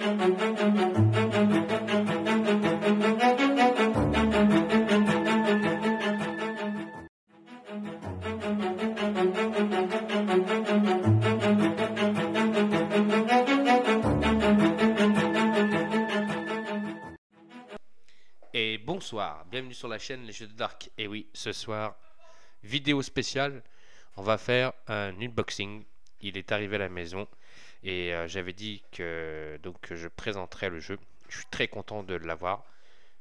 Et bonsoir, bienvenue sur la chaîne Les Jeux de Dark. Et oui, ce soir, vidéo spéciale, on va faire un unboxing. Il est arrivé à la maison et j'avais dit que je présenterais le jeu. Je suis très content de l'avoir.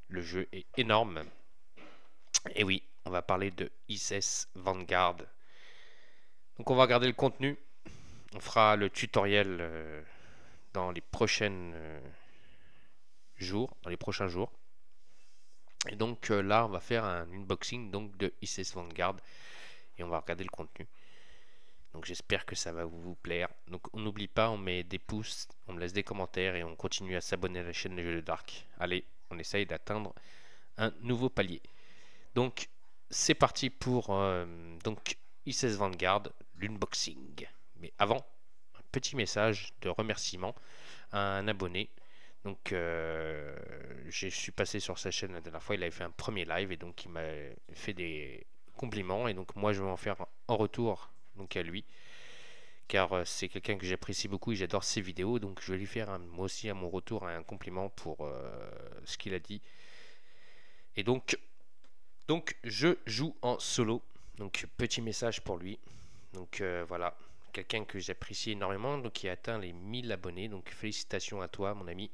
Le jeu est énorme. Et oui, on va parler de ISS Vanguard. Donc on va regarder le contenu. On fera le tutoriel dans les prochains jours. Et donc là, on va faire un unboxing donc de ISS Vanguard et on va regarder le contenu. Donc j'espère que ça va vous plaire. Donc on n'oublie pas, on met des pouces, on me laisse des commentaires et on continue à s'abonner à la chaîne Les Jeux de Dark. Allez, on essaye d'atteindre un nouveau palier. Donc c'est parti pour donc ISS Vanguard, l'unboxing. Mais avant, un petit message de remerciement à un abonné. Donc je suis passé sur sa chaîne la dernière fois, il avait fait un premier live et donc il m'a fait des compliments et donc moi je vais en faire en retour donc à lui car c'est quelqu'un que j'apprécie beaucoup et j'adore ses vidéos, donc je vais lui faire moi aussi à mon retour un compliment pour ce qu'il a dit. Et donc je joue en solo, donc petit message pour lui. Donc voilà, quelqu'un que j'apprécie énormément, donc qui a atteint les 1000 abonnés, donc félicitations à toi mon ami.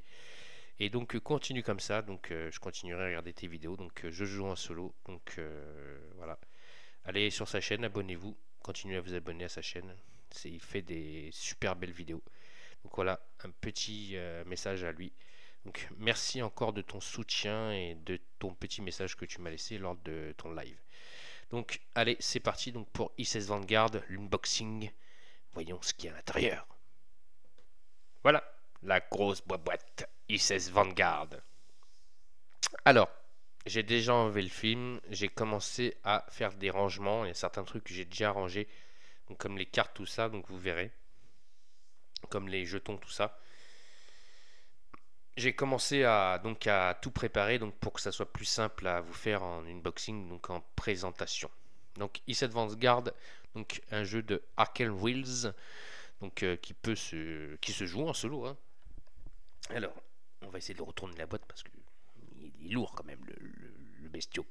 Et donc continue comme ça, donc je continuerai à regarder tes vidéos, donc je joue en solo, donc voilà. Allez sur sa chaîne, abonnez-vous, continuez à vous abonner à sa chaîne, il fait des super belles vidéos. Donc voilà, un petit message à lui. Donc merci encore de ton soutien et de ton petit message que tu m'as laissé lors de ton live. Donc allez, c'est parti donc pour ISS Vanguard, l'unboxing. Voyons ce qu'il y a à l'intérieur. Voilà, la grosse boîte ISS Vanguard. Alors, j'ai déjà enlevé le film, j'ai commencé à faire des rangements. Il y a certains trucs que j'ai déjà rangés, donc comme les cartes, tout ça, donc vous verrez, comme les jetons, tout ça. J'ai commencé à tout préparer donc pour que ça soit plus simple à vous faire en unboxing, donc en présentation. Donc ISS Vanguard, donc un jeu de Arcane Wheels, donc qui se joue en solo. Hein. Alors, on va essayer de retourner la boîte parce que il est lourd quand même le bestiau.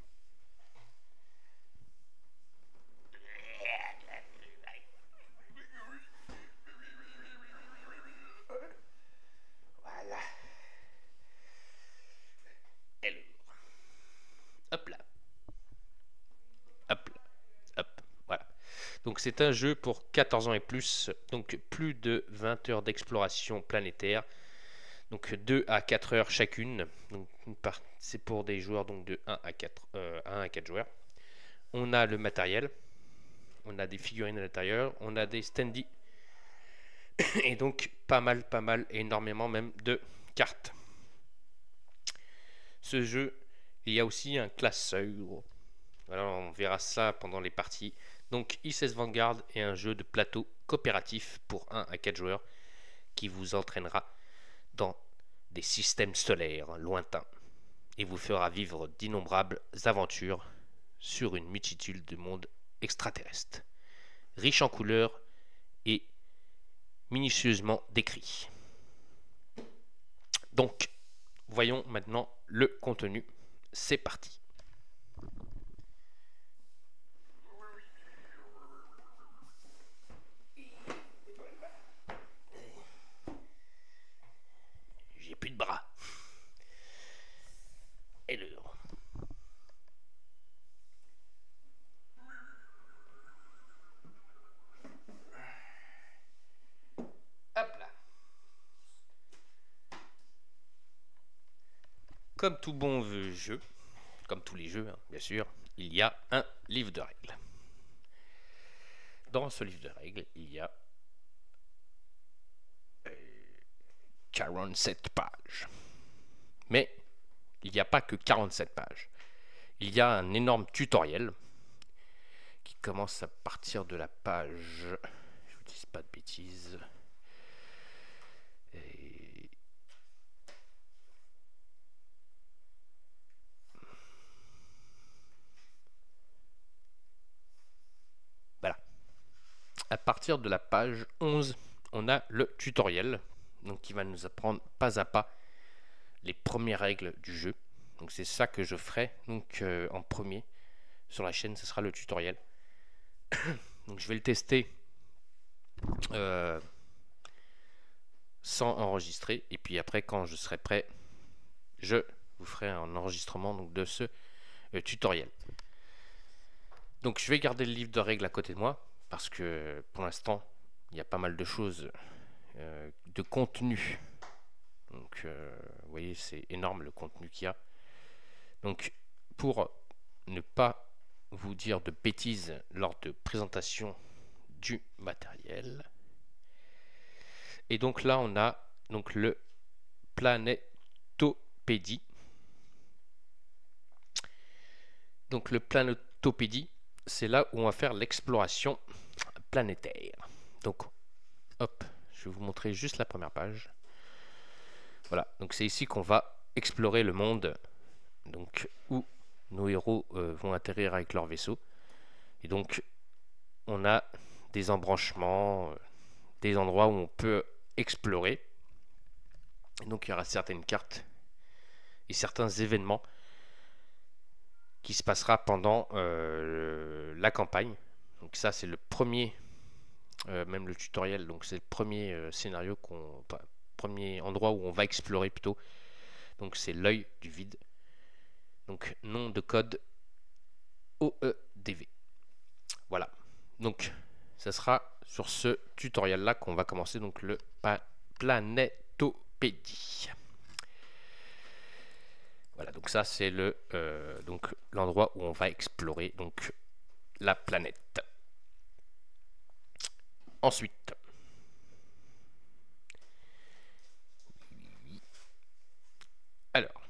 Voilà. Alors, hop là. Hop là. Hop. Voilà. Donc c'est un jeu pour 14 ans et plus. Donc plus de 20 heures d'exploration planétaire. Donc 2 à 4 heures chacune. Donc c'est pour des joueurs donc de 1 à 4 joueurs. On a le matériel. On a des figurines à l'intérieur. On a des standees. Et donc pas mal, énormément même de cartes. Ce jeu, il y a aussi un classeur. Voilà, on verra ça pendant les parties. Donc ISS Vanguard est un jeu de plateau coopératif pour 1 à 4 joueurs qui vous entraînera dans des systèmes solaires lointains et vous fera vivre d'innombrables aventures sur une multitude de mondes extraterrestres, riches en couleurs et minutieusement décrits. Donc, voyons maintenant le contenu. C'est parti. J'ai plus de bras. Et l'heure. Hop là. Comme tout bon jeu, comme tous les jeux, hein, bien sûr, il y a un livre de règles. Dans ce livre de règles, il y a 47 pages. Mais il n'y a pas que 47 pages. Il y a un énorme tutoriel qui commence à partir de la page, je vous dis pas de bêtises, et partir de la page 11, on a le tutoriel, donc qui va nous apprendre pas à pas les premières règles du jeu. Donc c'est ça que je ferai donc en premier sur la chaîne, ce sera le tutoriel. Donc je vais le tester sans enregistrer, et puis après quand je serai prêt, je vous ferai un enregistrement donc, de ce tutoriel. Donc je vais garder le livre de règles à côté de moi parce que pour l'instant il y a pas mal de choses de contenu. Donc vous voyez, c'est énorme le contenu qu'il y a. Donc pour ne pas vous dire de bêtises lors de présentation du matériel, et donc là on a donc le Planétopédie. Donc le Planétopédie, c'est là où on va faire l'exploration planétaire. Donc hop, je vais vous montrer juste la première page. Voilà, donc c'est ici qu'on va explorer le monde, donc où nos héros vont atterrir avec leur vaisseau. Et donc on a des embranchements, des endroits où on peut explorer. Et donc il y aura certaines cartes et certains événements qui se passera pendant la campagne. Donc ça c'est le premier, même le tutoriel, donc c'est le premier scénario premier endroit où on va explorer plutôt. Donc c'est l'œil du vide. Donc nom de code OEDV. Voilà. Donc ça sera sur ce tutoriel là qu'on va commencer donc le Planétopédie. Voilà, donc ça c'est le donc l'endroit où on va explorer donc la planète. Ensuite, alors,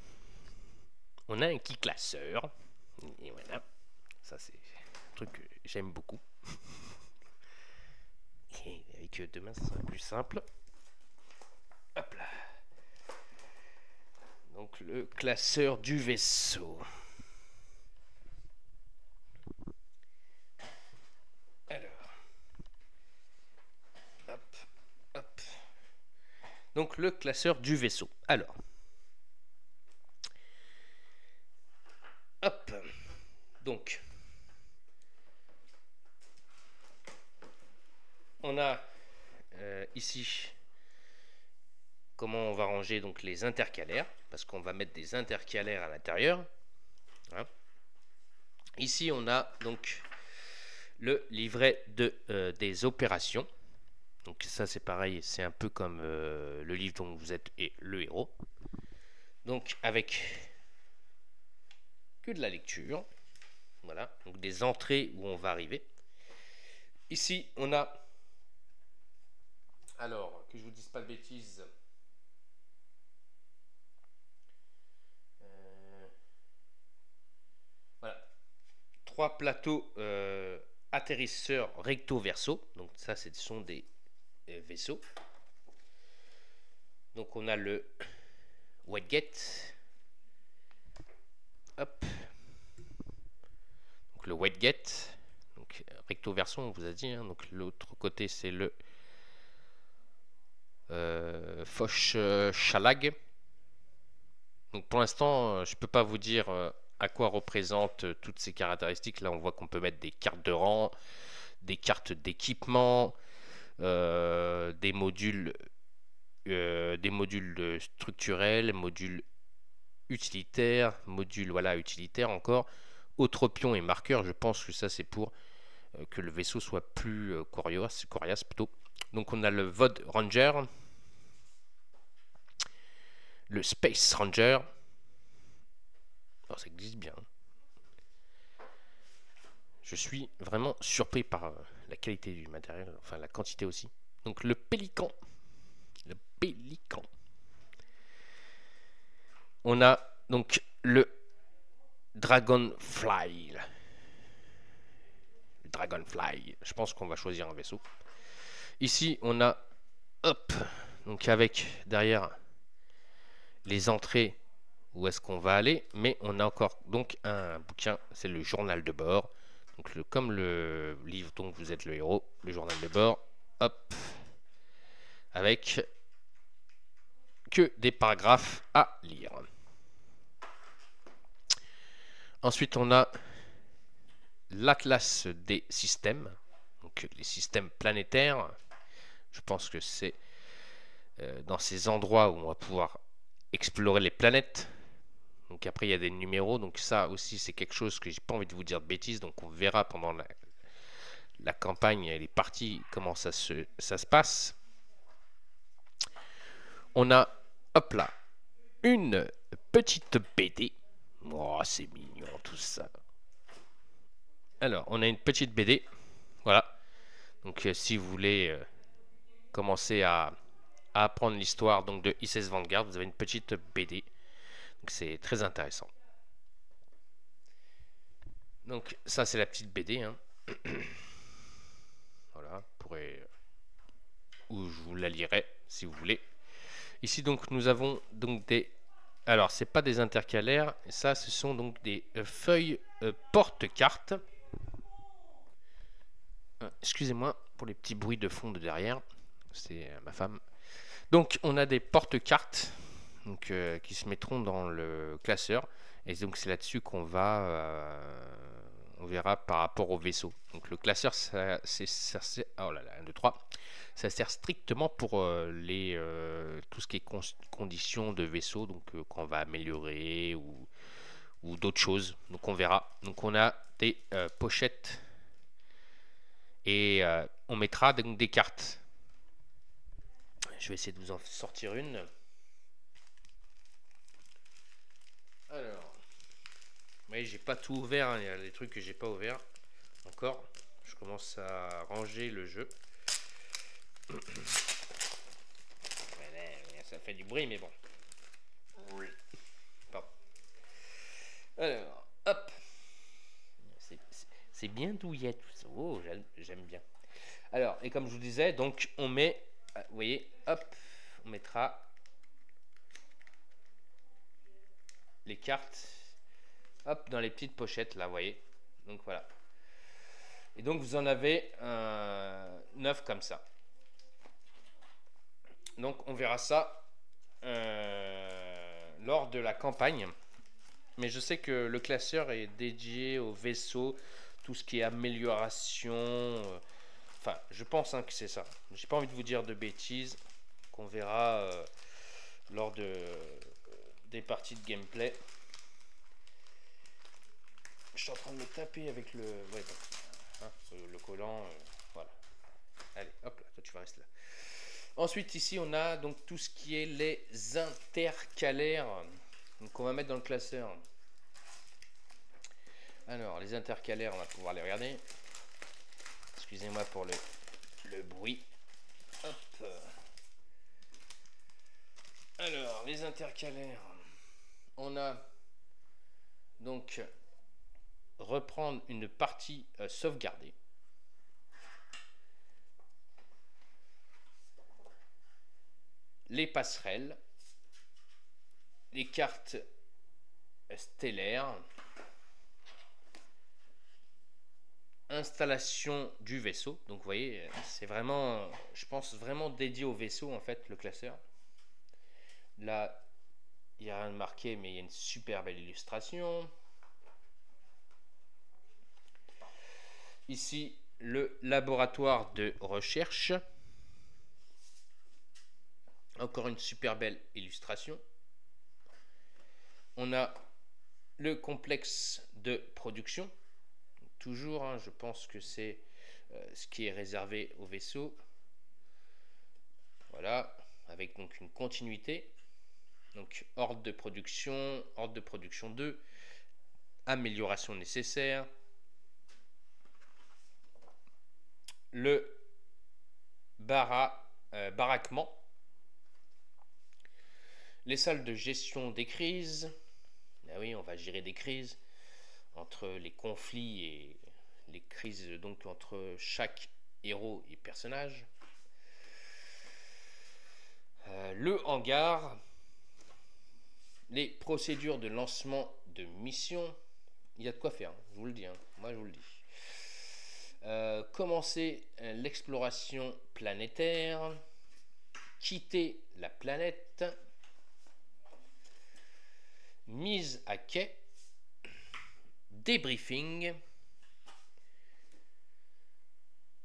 on a un key classeur. Et voilà, ça c'est un truc que j'aime beaucoup. Et avec deux mains, ça sera plus simple. Hop là. Donc le classeur du vaisseau. Alors, hop, hop. Donc le classeur du vaisseau. Alors, hop. Donc, on a ici comment on va ranger donc les intercalaires, parce qu'on va mettre des intercalaires à l'intérieur. Hein. Ici, on a donc le livret des opérations. Donc ça, c'est pareil, c'est un peu comme le livre dont vous êtes et le héros. Donc avec que de la lecture. Voilà, donc des entrées où on va arriver. Ici, on a, alors, que je vous dise pas de bêtises, voilà, 3 plateaux atterrisseurs recto-verso. Donc ça, ce sont des vaisseaux. Donc on a le Whitegate. Hop. Donc le Whitegate. Donc recto-verso, on vous a dit. Hein. Donc l'autre côté, c'est le Foch-Chalag. Donc pour l'instant, je peux pas vous dire à quoi représentent toutes ces caractéristiques. Là, on voit qu'on peut mettre des cartes de rang, des cartes d'équipement, des modules structurels, modules utilitaires, modules voilà, utilitaires encore, autres pions et marqueurs. Je pense que ça c'est pour que le vaisseau soit plus coriace plutôt. Donc on a le VOD Ranger, le Space Ranger. Alors ça existe bien. Je suis vraiment surpris par la qualité du matériel, enfin la quantité aussi. Donc le Pélican. Le Pélican. On a donc le Dragonfly. Le Dragonfly. Je pense qu'on va choisir un vaisseau. Ici, on a, hop, donc avec derrière les entrées où est-ce qu'on va aller, mais on a encore donc un bouquin, c'est le journal de bord. Donc comme le livre dont vous êtes le héros, le journal de bord, hop, avec que des paragraphes à lire. Ensuite, on a l'atlas des systèmes, donc les systèmes planétaires. Je pense que c'est dans ces endroits où on va pouvoir explorer les planètes. Donc après, il y a des numéros, donc ça aussi, c'est quelque chose que j'ai pas envie de vous dire de bêtises, donc on verra pendant la campagne et les parties comment ça se passe. On a, hop là, une petite BD. Oh, c'est mignon tout ça. Alors, on a une petite BD. Voilà. Donc, si vous voulez commencer à apprendre l'histoire donc de ISS Vanguard, vous avez une petite BD. Donc, c'est très intéressant. Donc, ça, c'est la petite BD. Hein. Voilà. Ou je vous la lirai si vous voulez. Ici, donc, nous avons donc des. Alors, c'est pas des intercalaires. Ça, ce sont donc des feuilles porte-cartes. Excusez-moi pour les petits bruits de fond de derrière. C'est ma femme. Donc, on a des porte-cartes donc, qui se mettront dans le classeur. Et donc, c'est là-dessus qu'on va. On verra par rapport au vaisseau. Donc, le classeur, ça oh là là, 1, 2, 3. Ça sert strictement pour tout ce qui est conditions de vaisseau. Donc, quand on va améliorer ou d'autres choses. Donc, on verra. Donc, on a des pochettes. Et on mettra donc des cartes. Je vais essayer de vous en sortir une. Alors, oui, j'ai pas tout ouvert. Hein. Il y a des trucs que j'ai pas ouvert encore. Je commence à ranger le jeu. Ça fait du bruit, mais bon. Pardon. Alors, hop. C'est bien douillet tout ça. Oh, j'aime bien. Alors, et comme je vous disais, donc on met, vous voyez, hop, on mettra les cartes, hop, dans les petites pochettes là, vous voyez. Donc voilà. Et donc vous en avez 9 comme ça. Donc on verra ça lors de la campagne. Mais je sais que le classeur est dédié au vaisseau, tout ce qui est amélioration. Enfin, je pense hein, que c'est ça. J'ai pas envie de vous dire de bêtises. Qu'on verra lors des parties de gameplay. Je suis en train de me taper avec le, ouais, hein, le collant. Voilà. Allez, hop là, toi tu vas rester là. Ensuite, ici, on a donc tout ce qui est les intercalaires. Donc, on va mettre dans le classeur. Alors, les intercalaires, on va pouvoir les regarder. Excusez-moi pour le bruit. Hop. Alors, les intercalaires. On a donc reprendre une partie sauvegardée. Les passerelles. Les cartes stellaires. Installation du vaisseau. Donc vous voyez, c'est vraiment, je pense vraiment dédié au vaisseau en fait, le classeur. Là, il n'y a rien de marqué, mais il y a une super belle illustration. Ici, le laboratoire de recherche. Encore une super belle illustration. On a le complexe de production. Toujours, hein, je pense que c'est ce qui est réservé au vaisseau. Voilà, avec donc une continuité. Donc ordre de production 2, amélioration nécessaire. Le baraquement. Les salles de gestion des crises. Ah oui, on va gérer des crises entre les conflits et les crises donc entre chaque héros et personnage. Le hangar, les procédures de lancement de mission. Il y a de quoi faire, je vous le dis, hein. Moi je vous le dis. Commencer l'exploration planétaire, quitter la planète, mise à quai, débriefing,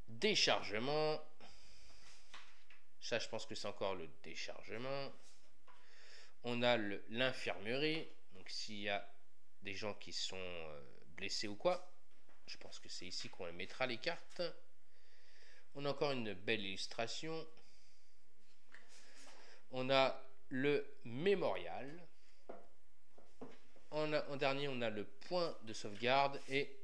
déchargement. Ça, je pense que c'est encore le déchargement. On a l'infirmerie. Donc, s'il y a des gens qui sont blessés ou quoi, je pense que c'est ici qu'on mettra les cartes. On a encore une belle illustration. On a le mémorial. En dernier, on a le point de sauvegarde et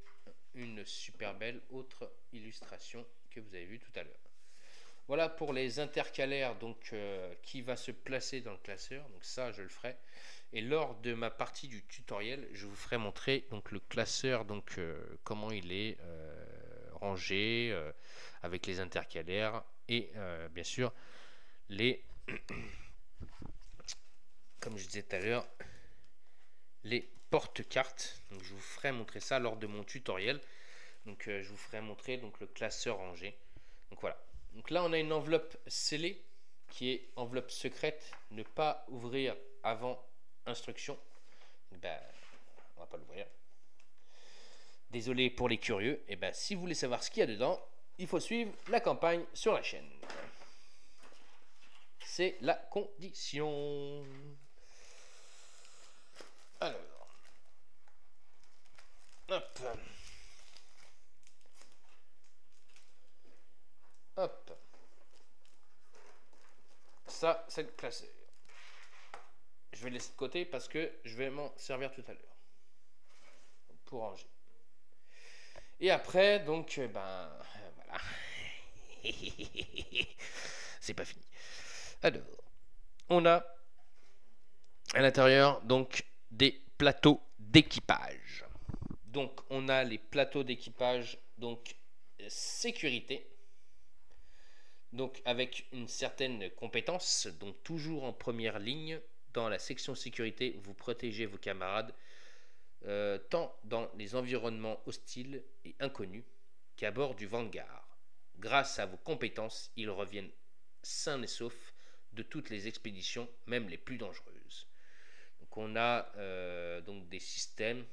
une super belle autre illustration que vous avez vue tout à l'heure. Voilà pour les intercalaires, donc qui va se placer dans le classeur. Donc ça, je le ferai. Et lors de ma partie du tutoriel, je vous ferai montrer donc le classeur, donc comment il est rangé avec les intercalaires et bien sûr les, comme je disais tout à l'heure, les porte-cartes. Donc je vous ferai montrer ça lors de mon tutoriel. Donc je vous ferai montrer donc le classeur rangé. Donc voilà. Donc là on a une enveloppe scellée qui est enveloppe secrète, ne pas ouvrir avant instruction. Ben, on va pas l'ouvrir. Désolé pour les curieux. Et ben si vous voulez savoir ce qu'il y a dedans, il faut suivre la campagne sur la chaîne. C'est la condition. Alors, hop. Hop. Ça, c'est le classeur. Je vais le laisser de côté parce que je vais m'en servir tout à l'heure pour ranger. Et après, donc, ben, voilà. C'est pas fini. Alors, on a à l'intérieur, donc, des plateaux d'équipage. Donc, on a les plateaux d'équipage, donc, sécurité. Donc, avec une certaine compétence, donc, toujours en première ligne, dans la section sécurité, vous protégez vos camarades, tant dans les environnements hostiles et inconnus qu'à bord du Vanguard. Grâce à vos compétences, ils reviennent sains et saufs de toutes les expéditions, même les plus dangereuses. Donc on a donc des systèmes.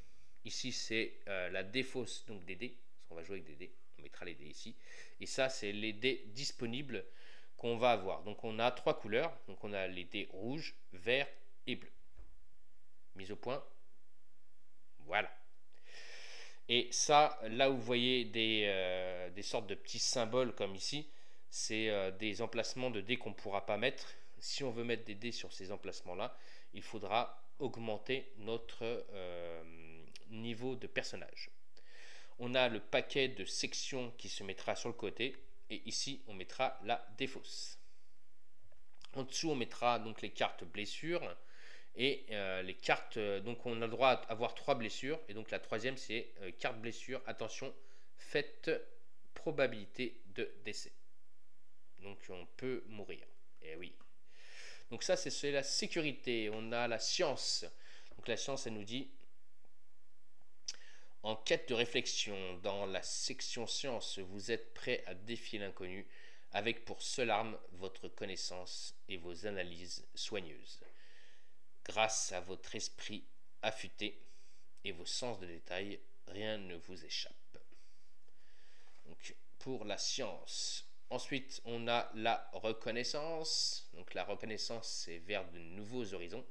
Ici c'est la défausse donc des dés. On va jouer avec des dés. On mettra les dés ici. Et ça c'est les dés disponibles qu'on va avoir. Donc on a 3 couleurs. Donc on a les dés rouge, vert et bleu. Mise au point. Voilà. Et ça, là où vous voyez des sortes de petits symboles comme ici, c'est des emplacements de dés qu'on ne pourra pas mettre. Si on veut mettre des dés sur ces emplacements-là, il faudra augmenter notre niveau de personnage. On a le paquet de sections qui se mettra sur le côté. Et ici, on mettra la défausse. En dessous, on mettra donc les cartes blessures. Et les cartes, donc on a le droit à avoir 3 blessures. Et donc la troisième, c'est carte blessure. Attention, faites probabilité de décès. Donc on peut mourir. Et oui. Donc ça, c'est la sécurité. On a la science. Donc la science, elle nous dit en quête de réflexion, dans la section science, vous êtes prêt à défier l'inconnu avec pour seule arme votre connaissance et vos analyses soigneuses. Grâce à votre esprit affûté et vos sens de détail, rien ne vous échappe. Donc, pour la science. Ensuite, on a la reconnaissance. Donc, la reconnaissance, c'est vers de nouveaux horizons.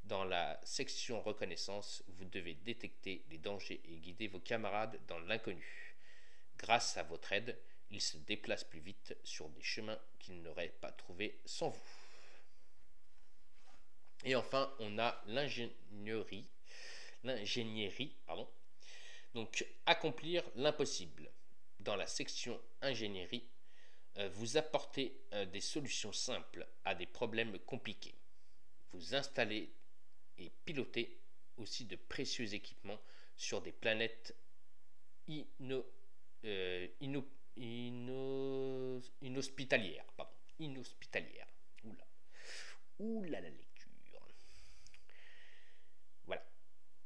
Dans la section reconnaissance, vous devez détecter les dangers et guider vos camarades dans l'inconnu. Grâce à votre aide, ils se déplacent plus vite sur des chemins qu'ils n'auraient pas trouvés sans vous. Et enfin, on a l'ingénierie, donc accomplir l'impossible. Dans la section ingénierie, vous apportez des solutions simples à des problèmes compliqués. Vous installez et pilotez aussi de précieux équipements sur des planètes inhospitalières. Inhospitalières. Oula la lecture. Voilà.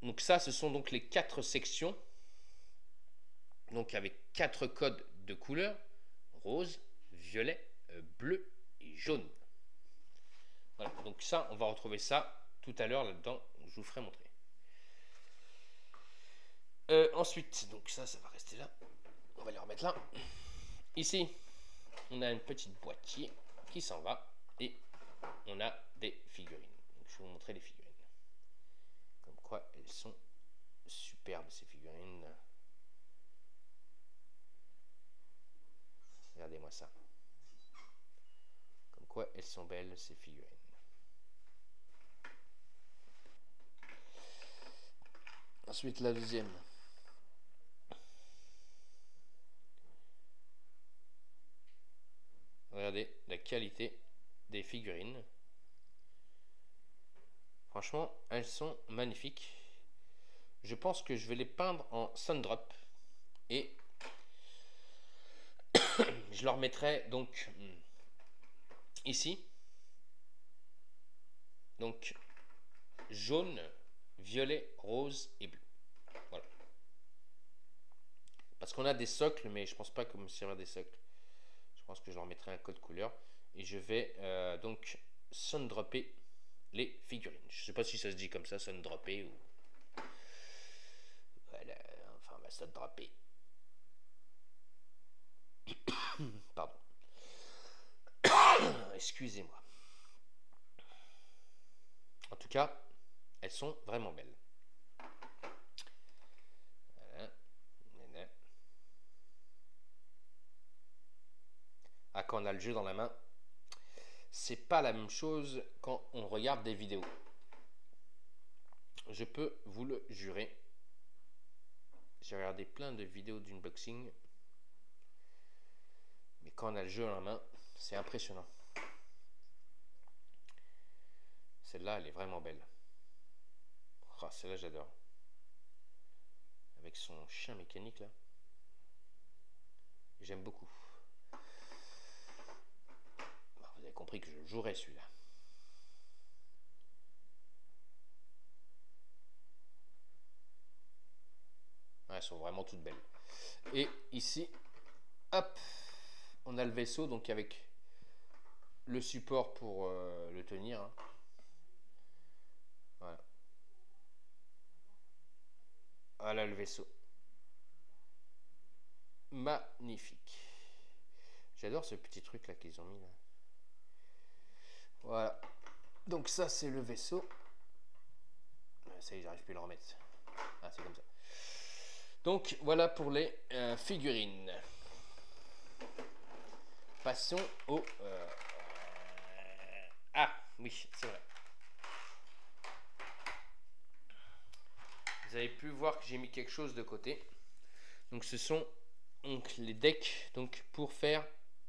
Donc ça, ce sont donc les 4 sections donc avec 4 codes de couleurs, rose, violet, bleu et jaune. Voilà, donc ça, on va retrouver ça tout à l'heure là-dedans, je vous ferai montrer. Ensuite, donc ça va rester là, on va les remettre là. Ici, on a une petite boîtier qui s'en va et on a des figurines. Donc, je vais vous montrer les figurines. Comme quoi, elles sont superbes ces figurines. Regardez-moi ça. Comme quoi, elles sont belles ces figurines. Ensuite, la deuxième. Regardez la qualité des figurines. Franchement, elles sont magnifiques. Je pense que je vais les peindre en Sundrop. Et je leur mettrai donc ici. Donc jaune, violet, rose et bleu. Voilà. Parce qu'on a des socles, mais je pense pas que me servir des socles. Je pense que je leur mettrai un code couleur. Et je vais donc sundropper les figurines. Je sais pas si ça se dit comme ça, sundropper ou... Voilà, enfin on va sundropper. Pardon. Excusez-moi. En tout cas, elles sont vraiment belles. Voilà. Ah, quand on a le jeu dans la main, c'est pas la même chose quand on regarde des vidéos. Je peux vous le jurer. J'ai regardé plein de vidéos d'unboxing. Mais quand on a le jeu dans la main, c'est impressionnant. Celle-là, elle est vraiment belle. Oh, celle-là, j'adore. Avec son chien mécanique, là. J'aime beaucoup. Bon, vous avez compris que je jouerai celui-là. Ouais, elles sont vraiment toutes belles. Et ici, hop, on a le vaisseau, donc avec le support pour le tenir. Hein. Voilà. Voilà le vaisseau. Magnifique. J'adore ce petit truc là qu'ils ont mis là. Voilà. Donc ça c'est le vaisseau. Ça y est, j'arrive plus à le remettre. Ah, c'est comme ça. Donc voilà pour les figurines. Passons au... Ah oui, c'est vrai. Vous avez pu voir que j'ai mis quelque chose de côté. Donc ce sont donc, les decks donc, pour faire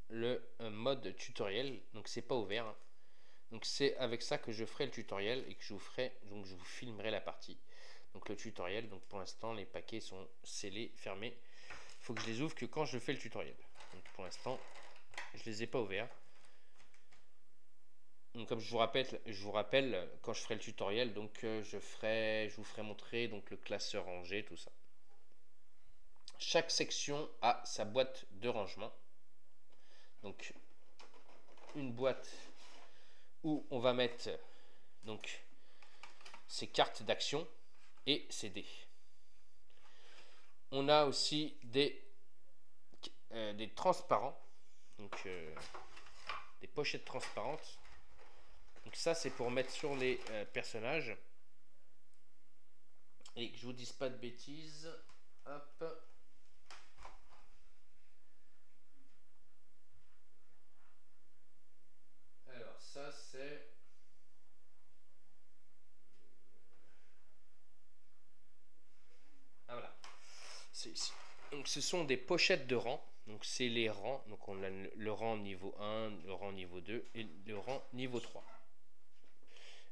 le mode tutoriel. Donc c'est pas ouvert. Hein. Donc c'est avec ça que je ferai le tutoriel et que je vous ferai, donc je vous filmerai la partie. Donc le tutoriel, donc pour l'instant les paquets sont scellés, fermés. Il faut que je les ouvre que quand je fais le tutoriel. Donc pour l'instant, je les ai pas ouverts. Donc comme je vous rappelle quand je ferai le tutoriel, donc je vous ferai montrer donc le classeur rangé, tout ça. Chaque section a sa boîte de rangement. Donc une boîte où on va mettre donc ces cartes d'action et ces dés. On a aussi des transparents, donc des pochettes transparentes. Donc ça c'est pour mettre sur les personnages. Et que je vous dise pas de bêtises. Hop. Alors ça c'est... Ah voilà. C'est ici. Donc ce sont des pochettes de rang. Donc c'est les rangs. Donc on a le rang niveau 1, le rang niveau 2 et le rang niveau 3.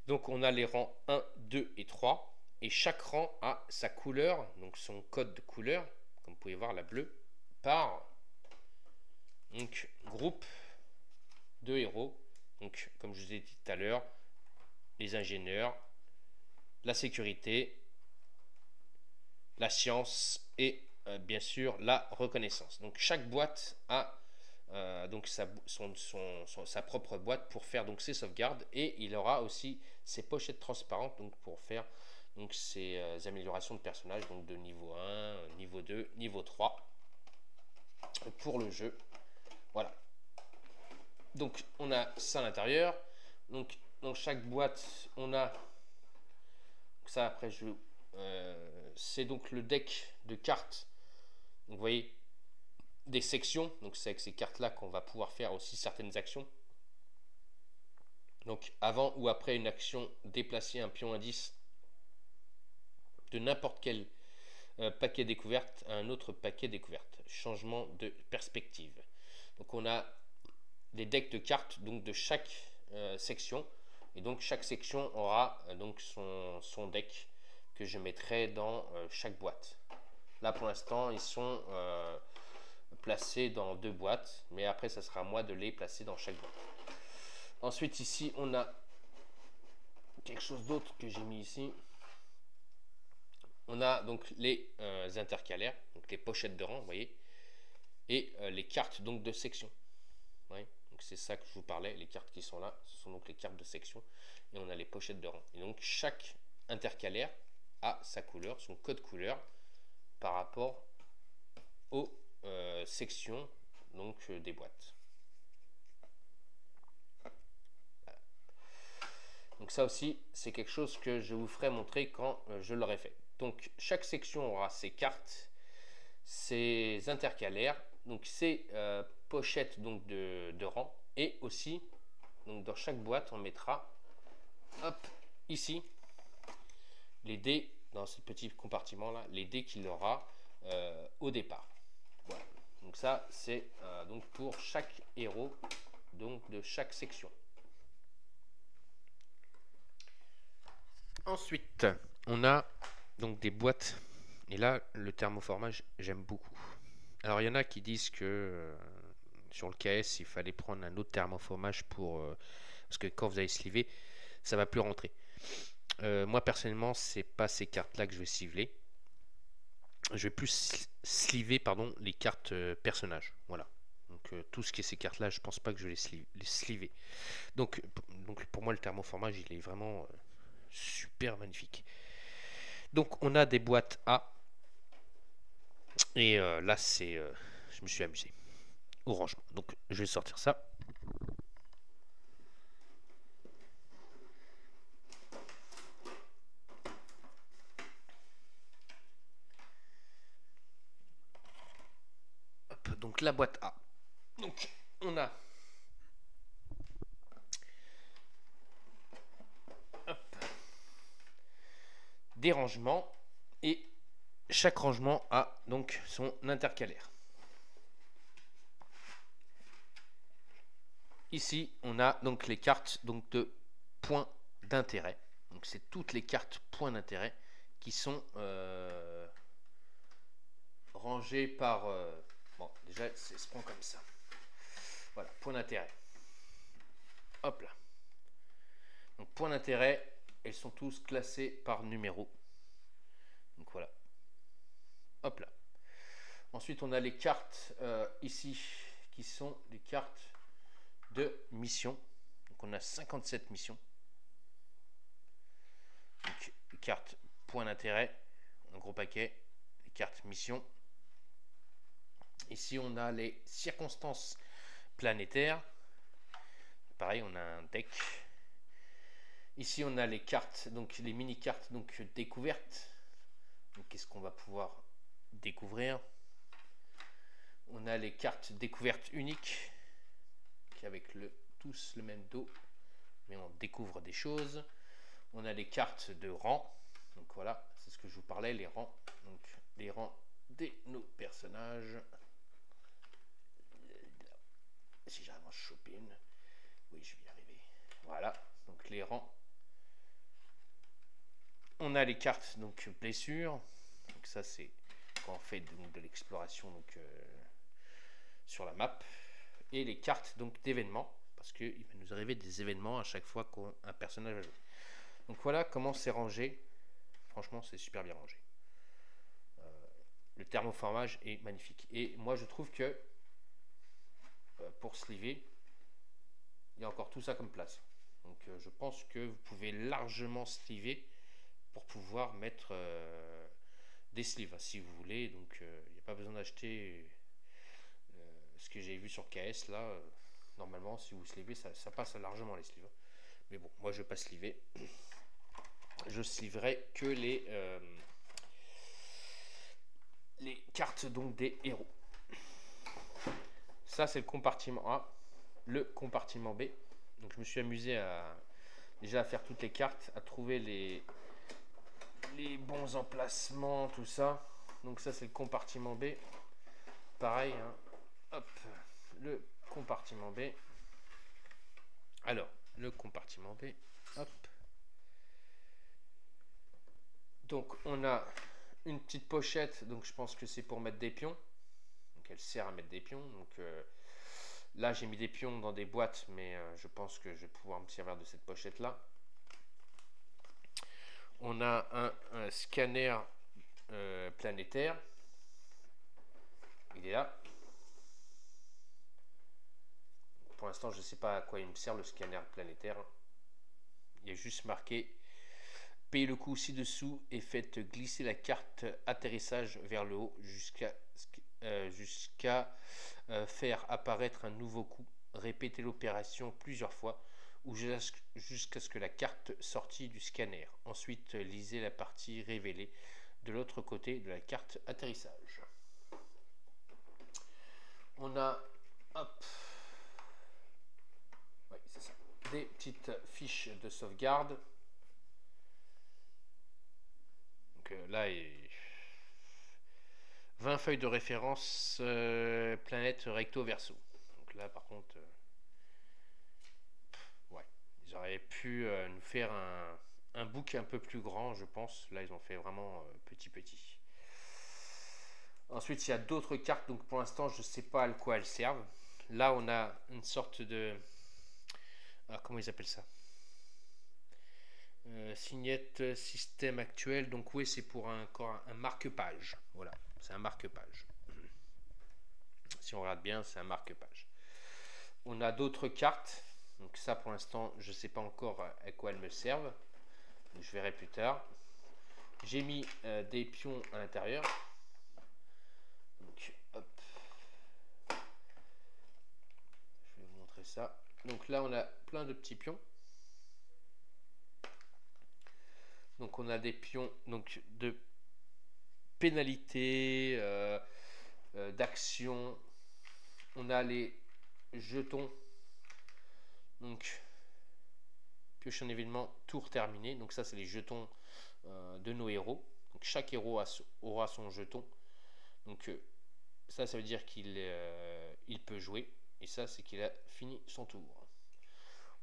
Donc on a les rangs 1, 2 et 3. Et chaque rang a sa couleur, donc son code de couleur, comme vous pouvez voir la bleue, par donc, groupe de héros. Donc comme je vous ai dit tout à l'heure, les ingénieurs, la sécurité, la science et bien sûr la reconnaissance. Donc chaque boîte a donc sa propre boîte pour faire donc ses sauvegardes, et il aura aussi ses pochettes transparentes donc pour faire donc ses améliorations de personnages, donc de niveau 1, niveau 2, niveau 3 pour le jeu. Voilà. Donc on a ça à l'intérieur. Donc dans chaque boîte on a ça. Après c'est donc le deck de cartes. Donc vous voyez des sections. Donc c'est avec ces cartes là qu'on va pouvoir faire aussi certaines actions. Donc avant ou après une action, déplacer un pion indice de n'importe quel paquet découverte à un autre paquet découverte. Changement de perspective. Donc on a des decks de cartes donc de chaque section, et donc chaque section aura donc son deck que je mettrai dans chaque boîte. Là pour l'instant ils sont placés dans 2 boîtes, mais après ça sera à moi de les placer dans chaque boîte. Ensuite ici on a quelque chose d'autre que j'ai mis ici. On a donc les intercalaires, donc les pochettes de rang, vous voyez, et les cartes donc de section. Ouais. Donc c'est ça que je vous parlais, les cartes qui sont là, ce sont donc les cartes de section, et on a les pochettes de rang. Et donc chaque intercalaire a sa couleur, son code couleur par rapport aux sections donc des boîtes. Voilà. Donc ça aussi c'est quelque chose que je vous ferai montrer quand je l'aurai fait. Donc chaque section aura ses cartes, ses intercalaires, donc ses pochettes donc de rang, et aussi donc dans chaque boîte on mettra hop ici les dés dans ce petit compartiment là, les dés qu'il aura au départ. Voilà. Donc ça c'est donc pour chaque héros donc de chaque section. Ensuite on a donc des boîtes, et là le thermoformage j'aime beaucoup. Alors il y en a qui disent que sur le KS il fallait prendre un autre thermoformage pour parce que quand vous allez sliver ça va plus rentrer. Moi personnellement c'est pas ces cartes là que je vais sliver. Je vais plus sliver pardon les cartes personnages. Voilà. Donc tout ce qui est ces cartes là je pense pas que je vais les sliver. Donc pour moi le thermoformage il est vraiment super magnifique. Donc on a des boîtes A, et là c'est je me suis amusé au rangement. Donc je vais sortir ça. Hop, donc la boîte A. Donc on a hop, des rangements, et chaque rangement a donc son intercalaire. Ici on a donc les cartes donc de points d'intérêt. Donc c'est toutes les cartes points d'intérêt qui sont rangées par bon déjà ça se prend comme ça. Voilà, point d'intérêt. Hop là. Donc point d'intérêt, elles sont tous classées par numéro. Donc voilà. Hop là. Ensuite on a les cartes ici qui sont les cartes de mission. Donc on a 57 missions. Donc les cartes point d'intérêt, un gros paquet. Les cartes mission. Ici on a les circonstances planétaires. Pareil, on a un deck. Ici on a les cartes, donc les mini cartes donc découvertes. Donc qu'est-ce qu'on va pouvoir découvrir? On a les cartes découvertes uniques qui avec tous le même dos, mais on découvre des choses. On a les cartes de rang. Donc voilà, c'est ce que je vous parlais, les rangs. Donc les rangs de nos personnages. Si j'arrive à en choper une. Oui, je vais y arriver. Voilà, donc les rangs. On a les cartes donc blessures. Donc ça c'est quand on fait donc de l'exploration donc sur la map. Et les cartes donc d'événements, parce qu'il va nous arriver des événements à chaque fois qu'un personnage va jouer. Donc voilà comment c'est rangé. Franchement c'est super bien rangé. Le thermoformage est magnifique. Et moi je trouve que pour sliver, il y a encore tout ça comme place. Donc je pense que vous pouvez largement sliver pour pouvoir mettre des sleeves si vous voulez. Donc il n'y a pas besoin d'acheter ce que j'ai vu sur KS là. Normalement si vous slivez ça passe largement les sleeves. Mais bon, moi je ne vais pas sliver. Je sliverai que les cartes donc des héros. Ça c'est le compartiment A. Le compartiment B. Donc je me suis amusé déjà à faire toutes les cartes, à trouver les bons emplacements, tout ça. Donc ça c'est le compartiment B. Pareil, hein. Hop, le compartiment B. Alors, le compartiment B. Hop. Donc on a une petite pochette, donc je pense que c'est pour mettre des pions. Donc elle sert à mettre des pions. Donc là j'ai mis des pions dans des boîtes, mais je pense que je vais pouvoir me servir de cette pochette là. On a un scanner planétaire. Il est là. Pour l'instant, je ne sais pas à quoi il me sert le scanner planétaire. Il est juste marqué payez le coup ci-dessous et faites glisser la carte atterrissage vers le haut jusqu'à faire apparaître un nouveau coup. Répétez l'opération plusieurs fois ou jusqu'à ce que la carte sortie du scanner. Ensuite, lisez la partie révélée de l'autre côté de la carte atterrissage. On a oui, c'est ça, des petites fiches de sauvegarde. Donc là, 20 feuilles de référence planète recto verso. Donc là, par contre, ouais, ils auraient pu nous faire un book un peu plus grand, je pense. Là, ils ont fait vraiment petit. Ensuite, il y a d'autres cartes. Donc pour l'instant, je ne sais pas à quoi elles servent. Là, on a une sorte de... comment ils appellent ça, signette système actuel. Donc oui, c'est pour un marque-page. Voilà, c'est un marque-page. Si on regarde bien, c'est un marque-page. On a d'autres cartes. Donc ça, pour l'instant, je ne sais pas encore à quoi elles me servent. Je verrai plus tard. J'ai mis des pions à l'intérieur. Donc, hop. Je vais vous montrer ça. Donc là, on a plein de petits pions. Donc on a des pions donc de pénalité, d'action. On a les jetons. Donc pioche un événement, tour terminé. Donc ça c'est les jetons de nos héros. Donc chaque héros aura son jeton. Donc ça veut dire qu'il peut jouer. Et ça c'est qu'il a fini son tour.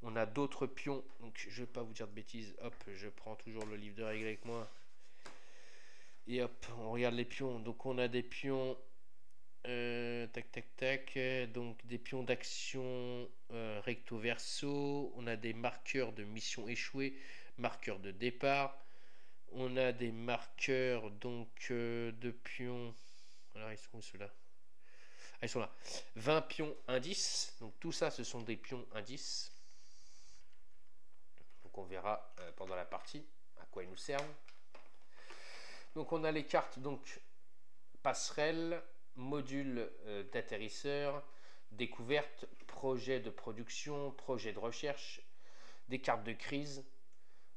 On a d'autres pions, donc je ne vais pas vous dire de bêtises. Hop, je prends toujours le livre de règles avec moi. Et hop, on regarde les pions. Donc on a des pions, tac. Donc des pions d'action recto verso. On a des marqueurs de mission échouée, marqueurs de départ. On a des marqueurs donc de pions. Alors ils sont où ceux-là? Ah, ils sont là. 20 pions indices. Donc tout ça, ce sont des pions indices. Donc on verra pendant la partie à quoi ils nous servent. Donc on a les cartes donc passerelle, module d'atterrisseur, découverte, projet de production, projet de recherche, des cartes de crise,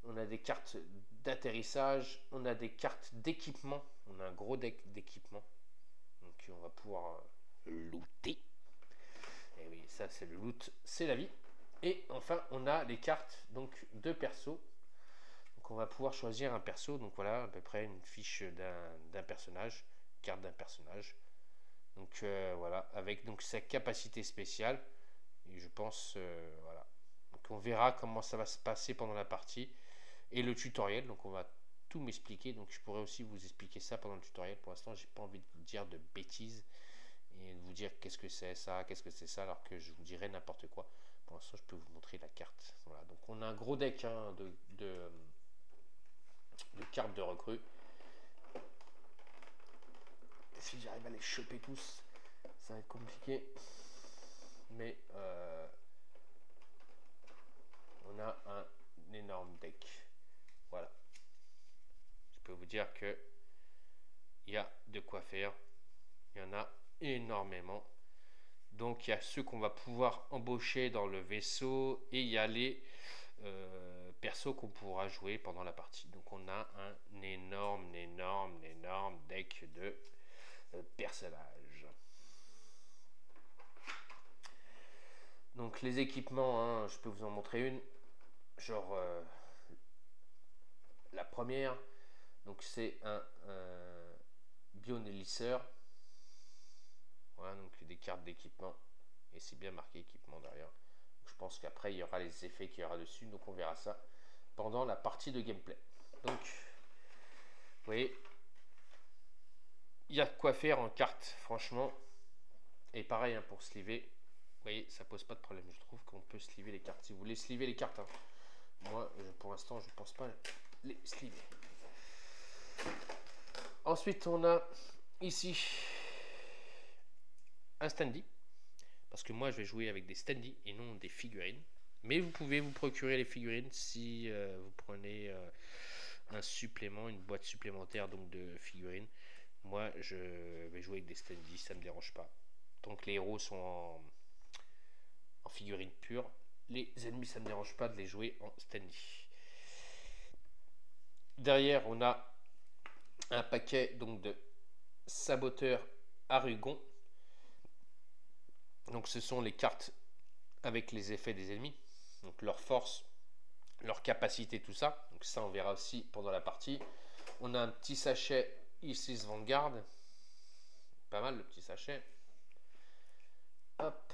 on a des cartes d'atterrissage, on a des cartes d'équipement, on a un gros deck d'équipement, donc on va pouvoir looter. Et oui, ça c'est le loot, c'est la vie. Et enfin on a les cartes donc de perso. Donc on va pouvoir choisir un perso. Donc voilà à peu près une fiche d'un personnage, carte d'un personnage. Donc voilà, avec donc sa capacité spéciale. Et je pense voilà. Donc on verra comment ça va se passer pendant la partie et le tutoriel. Donc on va tout m'expliquer. Donc je pourrais aussi vous expliquer ça pendant le tutoriel. Pour l'instant, j'ai pas envie de vous dire de bêtises et de vous dire qu'est-ce que c'est ça, qu'est-ce que c'est ça, alors que je vous dirais n'importe quoi. Pour l'instant, je peux vous montrer la carte. Voilà. Donc on a un gros deck hein, de cartes de recrues. si j'arrive à les choper tous, ça va être compliqué. Mais on a un énorme deck. Voilà. Je peux vous dire que il y a de quoi faire. Il y en a énormément. Donc il y a ceux qu'on va pouvoir embaucher dans le vaisseau et il y a les persos qu'on pourra jouer pendant la partie. Donc on a un énorme deck de personnages. Donc les équipements, hein, je peux vous en montrer une. Genre la première, donc c'est un bionélisseur. Voilà, donc des cartes d'équipement. Et c'est bien marqué équipement derrière. Je pense qu'après il y aura les effets qu'il y aura dessus. Donc on verra ça pendant la partie de gameplay. Donc, vous voyez, il y a de quoi faire en carte, franchement. Et pareil hein, pour sliver. Vous voyez, ça pose pas de problème. Je trouve qu'on peut sliver les cartes. Si vous voulez sliver les cartes, hein. Moi, pour l'instant, je pense pas les sliver. Ensuite, on a ici un standy. Parce que moi, je vais jouer avec des standy et non des figurines. Mais vous pouvez vous procurer les figurines si vous prenez un supplément, une boîte supplémentaire donc de figurines. Moi, je vais jouer avec des standy, ça ne me dérange pas. Donc les héros sont en figurine pure. Les ennemis, ça ne me dérange pas de les jouer en standy. Derrière, on a un paquet donc de saboteurs Arugon. Donc ce sont les cartes avec les effets des ennemis. Donc leur force, leur capacité, tout ça. Donc ça, on verra aussi pendant la partie. On a un petit sachet Isis Vanguard. Pas mal le petit sachet. Hop.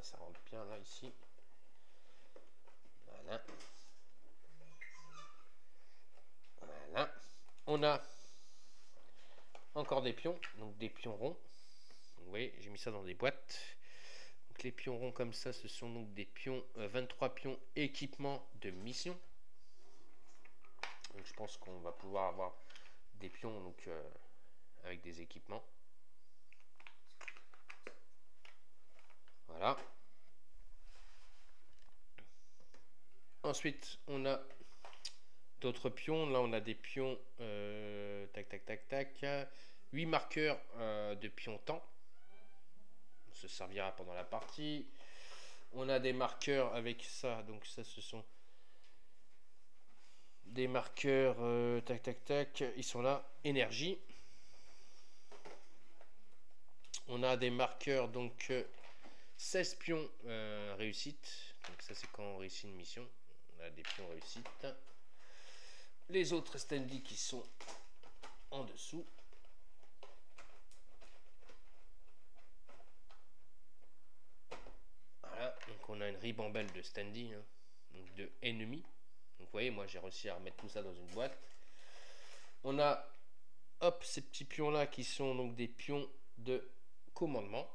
Ça rentre bien là, ici. Voilà. Voilà. On a encore des pions. Donc des pions ronds. Vous voyez, j'ai mis ça dans des boîtes. Donc les pions ronds comme ça, ce sont donc des pions, 23 pions équipement de mission. Donc je pense qu'on va pouvoir avoir des pions donc, avec des équipements. Voilà. Ensuite, on a d'autres pions. Là, on a des pions, tac, tac, tac, tac. 8 marqueurs de pions temps. On se servira pendant la partie. On a des marqueurs avec ça. Donc ça, ce sont des marqueurs, tac, tac, tac. Ils sont là. Énergie. On a des marqueurs, donc 16 pions réussite. Donc ça, c'est quand on réussit une mission. On a des pions réussite. Les autres standy qui sont en dessous. Voilà, donc on a une ribambelle de standy, hein, donc de ennemis. Donc vous voyez, moi j'ai réussi à remettre tout ça dans une boîte. On a, hop, ces petits pions là qui sont donc des pions de commandement.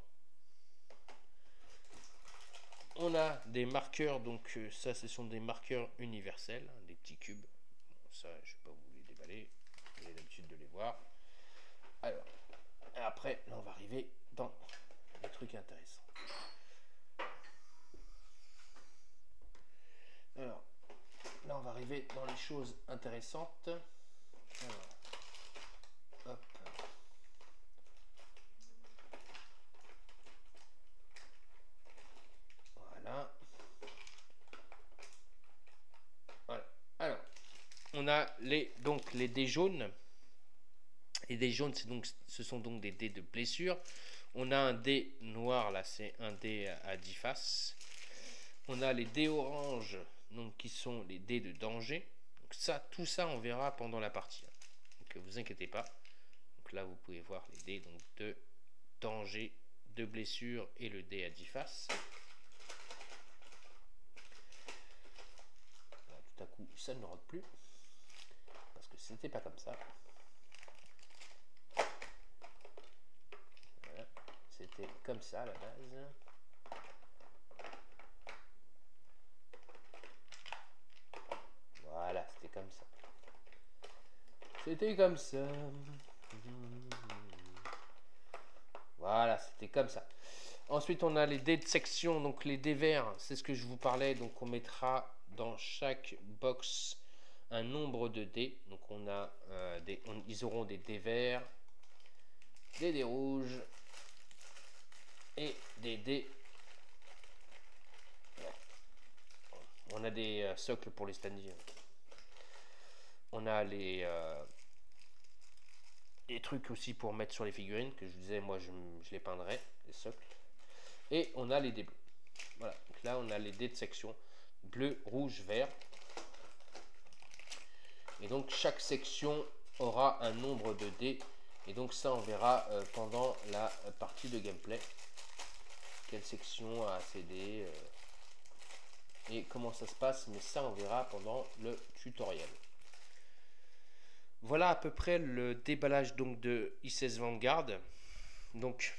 On a des marqueurs, donc ça ce sont des marqueurs universels, hein, des petits cubes. Bon, ça je ne vais pas vous les déballer, vous avez l'habitude de les voir. Alors, après là on va arriver dans les trucs intéressants. Alors, là on va arriver dans les choses intéressantes. Alors, hop. Voilà. Voilà. Alors, on a donc les dés jaunes. Les dés jaunes, ce sont donc des dés de blessure. On a un dé noir, là, c'est un dé à 10 faces. On a les dés oranges, donc, qui sont les dés de danger. Donc ça, tout ça, on verra pendant la partie. Donc, vous inquiétez pas. Donc là, vous pouvez voir les dés donc, de danger, de blessure et le dé à 10 faces. Là, tout à coup, ça ne rentre plus. Parce que c'était pas comme ça. Voilà. C'était comme ça à la base. Voilà, c'était comme ça. C'était comme ça. Voilà, c'était comme ça. Ensuite, on a les dés de section, donc les dés verts, c'est ce que je vous parlais. Donc, on mettra dans chaque box un nombre de dés. Donc, on a ils auront des dés verts, des dés rouges et des dés. On a des socles pour les standees. On a les trucs aussi pour mettre sur les figurines que je disais, moi je les peindrais, les socles. Et on a les dés bleus. Voilà, donc là on a les dés de section bleu, rouge, vert. Et donc chaque section aura un nombre de dés. Et donc ça on verra pendant la partie de gameplay. Quelle section a assez dés et comment ça se passe, mais ça on verra pendant le tutoriel. Voilà à peu près le déballage donc de ICS Vanguard. Donc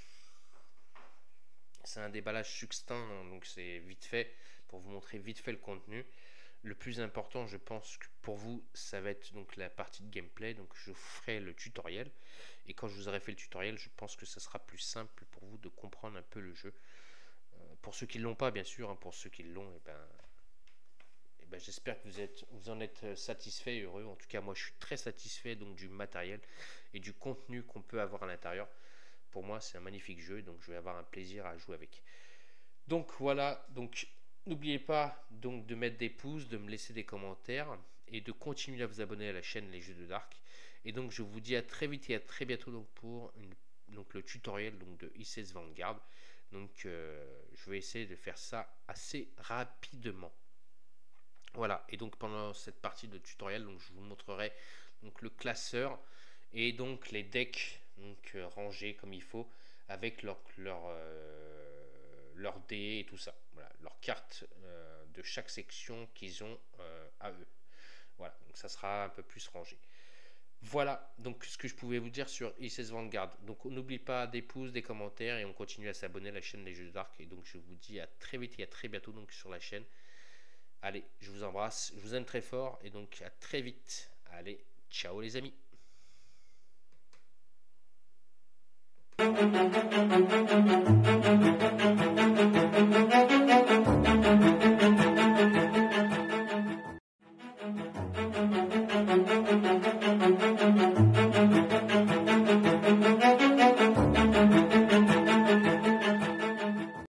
c'est un déballage succinct, donc c'est vite fait pour vous montrer vite fait le contenu. Le plus important, je pense que pour vous, ça va être donc la partie de gameplay. Donc je ferai le tutoriel et quand je vous aurai fait le tutoriel, je pense que ça sera plus simple pour vous de comprendre un peu le jeu. Pour ceux qui ne l'ont pas, bien sûr, hein, pour ceux qui l'ont, et ben, j'espère que vous en êtes satisfait et heureux. En tout cas, moi, je suis très satisfait donc du matériel et du contenu qu'on peut avoir à l'intérieur. Pour moi, c'est un magnifique jeu, donc je vais avoir un plaisir à jouer avec. Donc voilà, donc n'oubliez pas donc de mettre des pouces, de me laisser des commentaires et de continuer à vous abonner à la chaîne Les Jeux de Dark. Et donc je vous dis à très vite et à très bientôt donc pour le tutoriel donc de ICS Vanguard. Donc je vais essayer de faire ça assez rapidement. Voilà, et donc pendant cette partie de tutoriel, donc je vous montrerai donc le classeur et donc les decks donc rangés comme il faut avec leur dés et tout ça. Voilà, leurs cartes de chaque section qu'ils ont à eux. Voilà, donc ça sera un peu plus rangé. Voilà donc ce que je pouvais vous dire sur ICS Vanguard. Donc on n'oublie pas des pouces, des commentaires et on continue à s'abonner à la chaîne Les Jeux de Dark. Et donc je vous dis à très vite et à très bientôt donc sur la chaîne. Allez, je vous embrasse, je vous aime très fort et donc à très vite. Allez, ciao les amis.